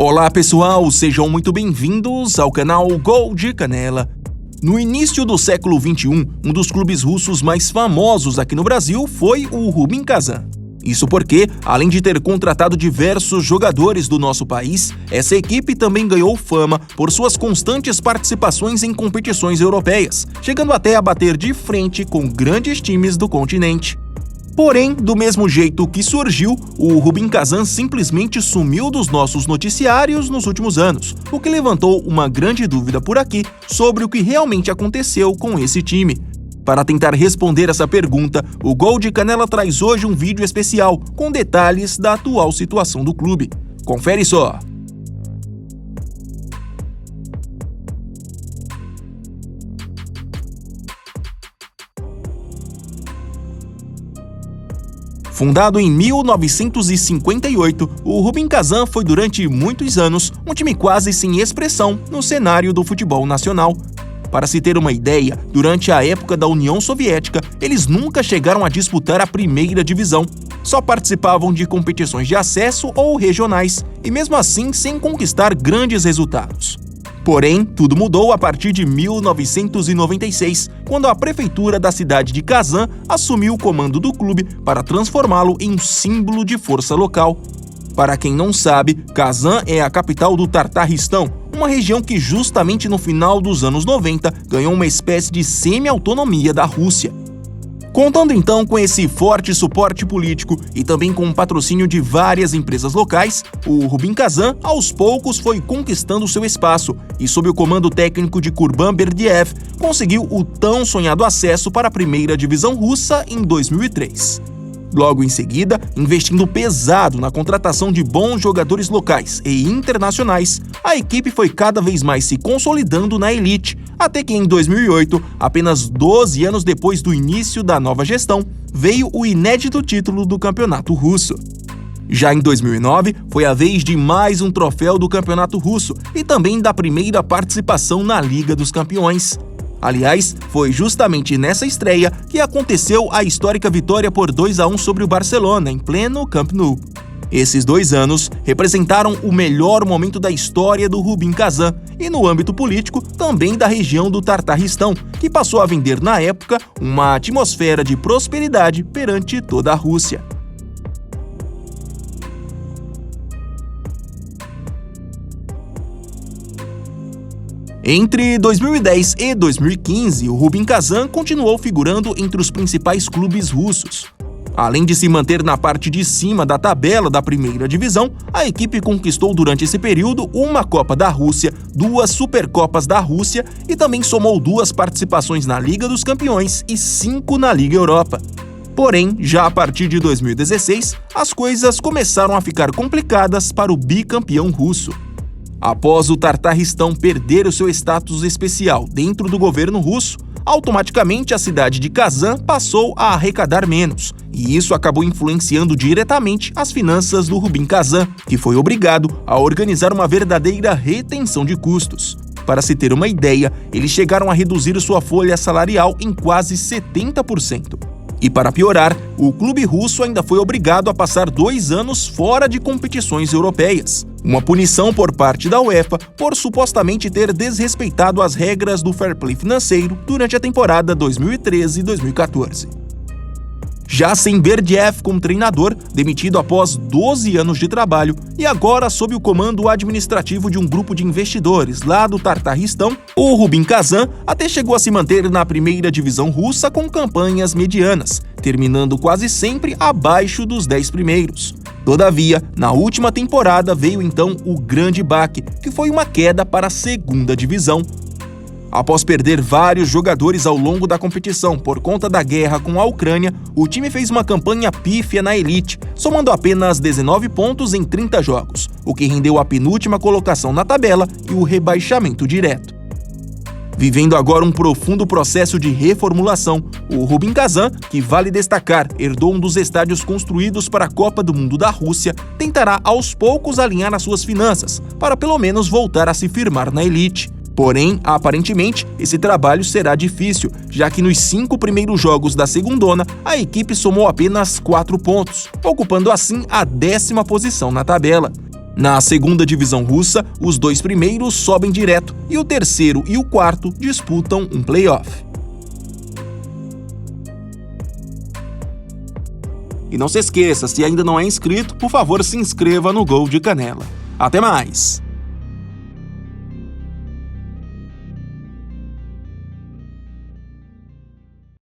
Olá pessoal, sejam muito bem-vindos ao canal Gol de Canela. No início do século XXI, um dos clubes russos mais famosos aqui no Brasil foi o Rubin Kazan. Isso porque, além de ter contratado diversos jogadores do nosso país, essa equipe também ganhou fama por suas constantes participações em competições europeias, chegando até a bater de frente com grandes times do continente. Porém, do mesmo jeito que surgiu, o Rubin Kazan simplesmente sumiu dos nossos noticiários nos últimos anos, o que levantou uma grande dúvida por aqui sobre o que realmente aconteceu com esse time. Para tentar responder essa pergunta, o Gol de Canela traz hoje um vídeo especial com detalhes da atual situação do clube. Confere só! Fundado em 1958, o Rubin Kazan foi durante muitos anos um time quase sem expressão no cenário do futebol nacional. Para se ter uma ideia, durante a época da União Soviética, eles nunca chegaram a disputar a primeira divisão. Só participavam de competições de acesso ou regionais, e mesmo assim sem conquistar grandes resultados. Porém, tudo mudou a partir de 1996, quando a prefeitura da cidade de Kazan assumiu o comando do clube para transformá-lo em um símbolo de força local. Para quem não sabe, Kazan é a capital do Tartarristão, uma região que justamente no final dos anos 90 ganhou uma espécie de semi-autonomia da Rússia. Contando então com esse forte suporte político e também com o patrocínio de várias empresas locais, o Rubin Kazan aos poucos foi conquistando seu espaço e, sob o comando técnico de Kurban Berdiev, conseguiu o tão sonhado acesso para a primeira divisão russa em 2003. Logo em seguida, investindo pesado na contratação de bons jogadores locais e internacionais, a equipe foi cada vez mais se consolidando na elite, até que em 2008, apenas 12 anos depois do início da nova gestão, veio o inédito título do campeonato russo. Já em 2009, foi a vez de mais um troféu do campeonato russo e também da primeira participação na Liga dos Campeões. Aliás, foi justamente nessa estreia que aconteceu a histórica vitória por 2-1 sobre o Barcelona, em pleno Camp Nou. Esses 2 anos representaram o melhor momento da história do Rubin Kazan e, no âmbito político, também da região do Tartarristão, que passou a vender na época uma atmosfera de prosperidade perante toda a Rússia. Entre 2010 e 2015, o Rubin Kazan continuou figurando entre os principais clubes russos. Além de se manter na parte de cima da tabela da primeira divisão, a equipe conquistou durante esse período uma Copa da Rússia, 2 Supercopas da Rússia e também somou 2 participações na Liga dos Campeões e 5 na Liga Europa. Porém, já a partir de 2016, as coisas começaram a ficar complicadas para o bicampeão russo. Após o Tartarristão perder o seu status especial dentro do governo russo, automaticamente a cidade de Kazan passou a arrecadar menos, e isso acabou influenciando diretamente as finanças do Rubin Kazan, que foi obrigado a organizar uma verdadeira retenção de custos. Para se ter uma ideia, eles chegaram a reduzir sua folha salarial em quase 70%. E para piorar, o clube russo ainda foi obrigado a passar 2 anos fora de competições europeias. Uma punição por parte da UEFA por supostamente ter desrespeitado as regras do fair play financeiro durante a temporada 2013-2014. Já sem Berdiev como treinador, demitido após 12 anos de trabalho e agora sob o comando administrativo de um grupo de investidores lá do Tartarristão, o Rubin Kazan até chegou a se manter na primeira divisão russa com campanhas medianas, terminando quase sempre abaixo dos 10 primeiros. Todavia, na última temporada veio então o grande baque, que foi uma queda para a segunda divisão. Após perder vários jogadores ao longo da competição por conta da guerra com a Ucrânia, o time fez uma campanha pífia na elite, somando apenas 19 pontos em 30 jogos, o que rendeu a penúltima colocação na tabela e o rebaixamento direto. Vivendo agora um profundo processo de reformulação, o Rubin Kazan, que vale destacar, herdou um dos estádios construídos para a Copa do Mundo da Rússia, tentará aos poucos alinhar as suas finanças, para pelo menos voltar a se firmar na elite. Porém, aparentemente, esse trabalho será difícil, já que nos 5 primeiros jogos da segundona, a equipe somou apenas 4 pontos, ocupando assim a 10ª posição na tabela. Na segunda divisão russa, os 2 primeiros sobem direto e o terceiro e o quarto disputam um play-off. E não se esqueça, se ainda não é inscrito, por favor se inscreva no Gol de Canela. Até mais!